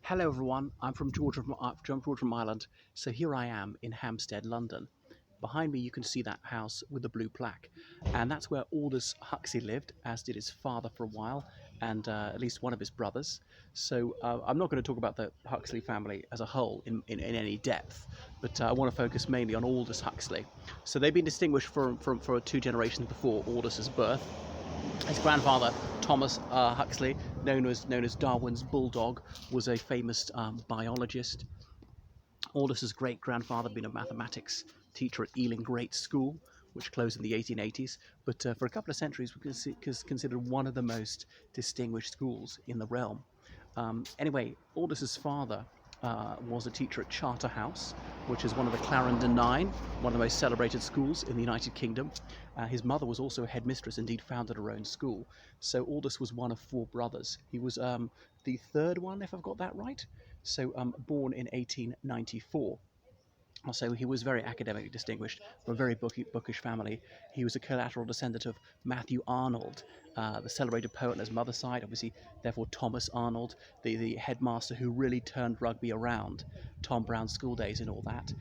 Hello everyone, I'm from George from Ireland. So here I am in Hampstead, London. Behind me you can see that house with the blue plaque, and that's where Aldous Huxley lived, as did his father for a while, and at least one of his brothers. So I'm not going to talk about the Huxley family as a whole in any depth, but I want to focus mainly on Aldous Huxley. So they've been distinguished for two generations before Aldous's birth. His grandfather, Thomas Huxley, known as Darwin's bulldog, was a famous biologist. Aldous's great-grandfather had been a mathematics teacher at Ealing Great School, which closed in the 1880s, but for a couple of centuries was considered one of the most distinguished schools in the realm. Anyway, Aldous's father was a teacher at Charterhouse, which is one of the Clarendon Nine, one of the most celebrated schools in the United Kingdom. His mother was also a headmistress, indeed founded her own school. So Aldous was one of four brothers. He was the third one, if I've got that right. So born in 1894. So he was very academically distinguished from a very bookish family. He was a collateral descendant of Matthew Arnold, the celebrated poet on his mother's side, obviously, therefore Thomas Arnold, the headmaster who really turned rugby around, Tom Brown's school days and all that.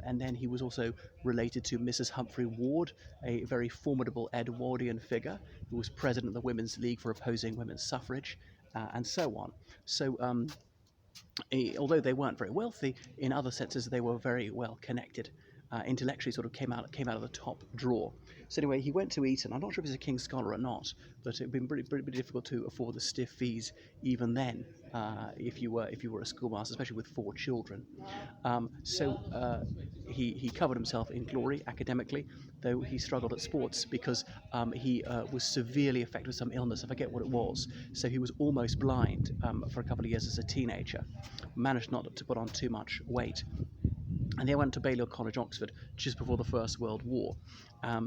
And then he was also related to Mrs. Humphrey Ward, a very formidable Edwardian figure who was president of the Women's League for opposing women's suffrage, and so on. So although they weren't very wealthy, in other senses they were very well connected. Intellectually, sort of came out of the top drawer. So anyway, he went to Eton. I'm not sure if he's a King's Scholar or not, but it'd been pretty difficult to afford the stiff fees even then, if you were a schoolmaster, especially with four children. He covered himself in glory academically, though he struggled at sports because he was severely affected with some illness. I forget what it was. So he was almost blind for a couple of years as a teenager. Managed not to put on too much weight. And he went to Balliol College, Oxford, just before the First World War.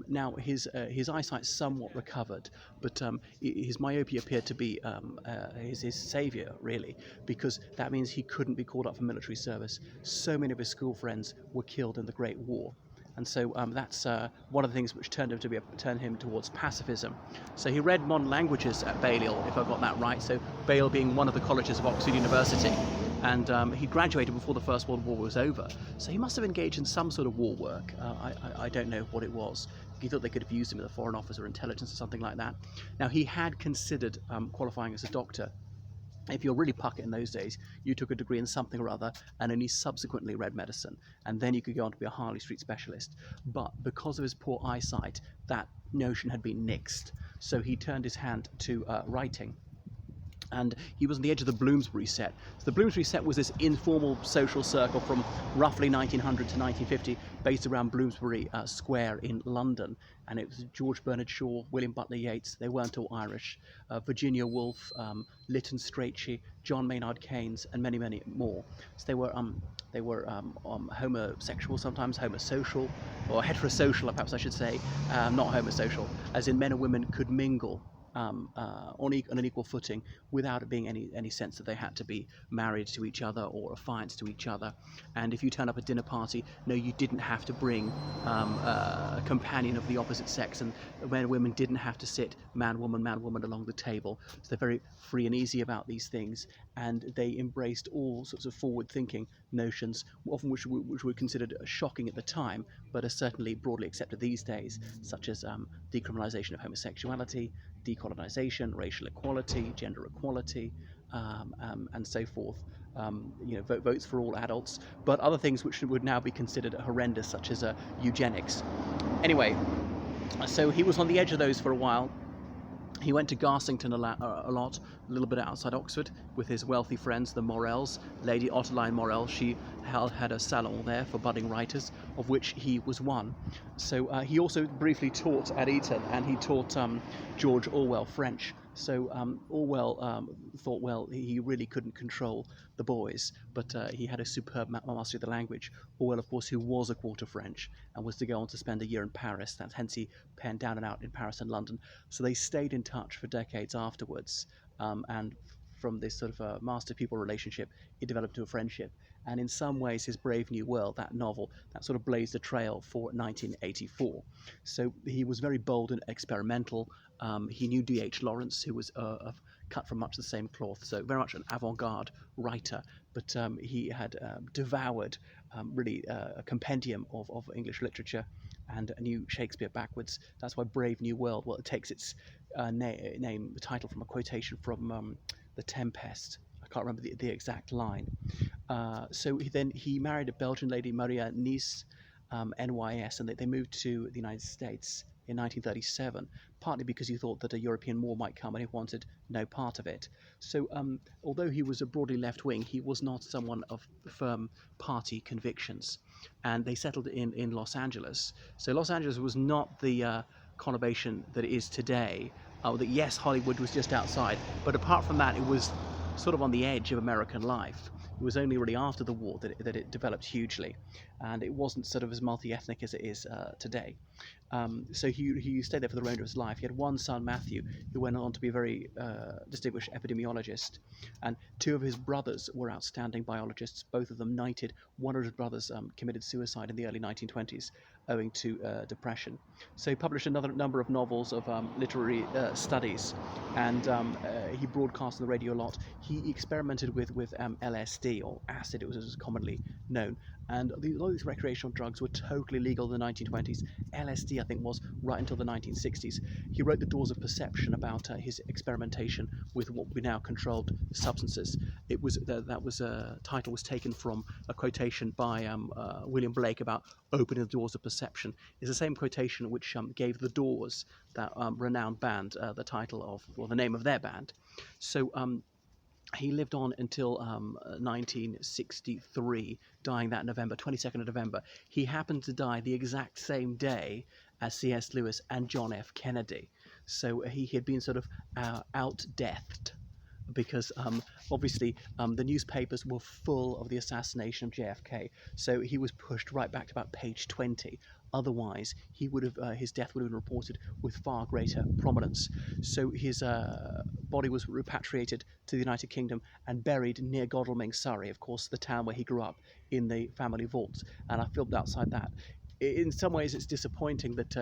Now, his eyesight somewhat recovered, but his myopia appeared to be his saviour, really, because that means he couldn't be called up for military service. So many of his school friends were killed in the Great War. And so that's one of the things which turned him towards pacifism. So he read modern languages at Balliol, if I got that right. So Balliol being one of the colleges of Oxford University, and he graduated before the First World War was over. So he must have engaged in some sort of war work. I don't know what it was. He thought they could have used him as a foreign office or intelligence or something like that. Now, he had considered qualifying as a doctor. If you're really pucket in those days, you took a degree in something or other and only subsequently read medicine, and then you could go on to be a Harley Street specialist. But because of his poor eyesight, that notion had been nixed. So he turned his hand to writing. And he was on the edge of the Bloomsbury Set. So the Bloomsbury Set was this informal social circle from roughly 1900 to 1950, based around Bloomsbury Square in London. And it was George Bernard Shaw, William Butler Yeats. They weren't all Irish. Virginia Woolf, Lytton Strachey, John Maynard Keynes, and many, many more. So they were homosexual, sometimes homosocial, or heterosocial, perhaps I should say, not homosocial, as in men and women could mingle on an equal footing, without it being any sense that they had to be married to each other or affianced to each other. And if you turn up at dinner party, no, you didn't have to bring a companion of the opposite sex, and men and women didn't have to sit man woman along the table. So they're very free and easy about these things, and they embraced all sorts of forward-thinking notions, often which were considered shocking at the time, but are certainly broadly accepted these days, such as decriminalisation of homosexuality, decolonization, racial equality, gender equality, and so forth. Votes for all adults, but other things which would now be considered horrendous, such as eugenics. Anyway, so he was on the edge of those for a while. He went to Garsington a lot, a little bit outside Oxford, with his wealthy friends, the Morels. Lady Ottoline Morel, she had a salon there for budding writers, of which he was one. So he also briefly taught at Eton, and he taught George Orwell French. So Orwell thought, well, he really couldn't control the boys, but he had a superb mastery of the language. Orwell, of course, who was a quarter French and was to go on to spend a year in Paris. That's hence he penned Down and Out in Paris and London. So they stayed in touch for decades afterwards, and from this sort of master-pupil relationship, it developed into a friendship. And in some ways, his Brave New World, that novel, that sort of blazed a trail for 1984. So he was very bold and experimental. He knew D.H. Lawrence, who was a cut from much the same cloth. So very much an avant-garde writer, but he had devoured really a compendium of English literature and knew Shakespeare backwards. That's why Brave New World, well, it takes its the title from a quotation from The Tempest. I can't remember the exact line. So he married a Belgian lady, Maria Nice, NYS, and they moved to the United States in 1937, partly because he thought that a European war might come and he wanted no part of it. So although he was a broadly left-wing, he was not someone of firm party convictions. And they settled in Los Angeles. So Los Angeles was not the conurbation that it is today. That yes, Hollywood was just outside, but apart from that, it was sort of on the edge of American life. It was only really after the war that it developed hugely, and it wasn't sort of as multi-ethnic as it is today. So he stayed there for the remainder of his life. He had one son, Matthew, who went on to be a very distinguished epidemiologist, and two of his brothers were outstanding biologists, both of them knighted. One of his brothers committed suicide in the early 1920s owing to depression. So he published another number of novels of literary studies, and he broadcast on the radio a lot. He experimented with LSD, or acid, it was as commonly known, and a lot of these recreational drugs were totally legal in the 1920s. LSD, I think, was right until the 1960s. He wrote The Doors of Perception about his experimentation with what we now controlled substances. It was title was taken from a quotation by William Blake about opening the doors of perception. It's the same quotation which gave The Doors, that renowned band, the title of, or the name of their band. So he lived on until 1963, dying that November, 22nd of November. He happened to die the exact same day as C.S. Lewis and John F. Kennedy. So he had been sort of out-deathed, because obviously the newspapers were full of the assassination of JFK. So he was pushed right back to about page 20. Otherwise, he would have his death would have been reported with far greater prominence. So his body was repatriated to the United Kingdom and buried near Godalming, Surrey, of course, the town where he grew up, in the family vault. And I filmed outside that. In some ways, it's disappointing that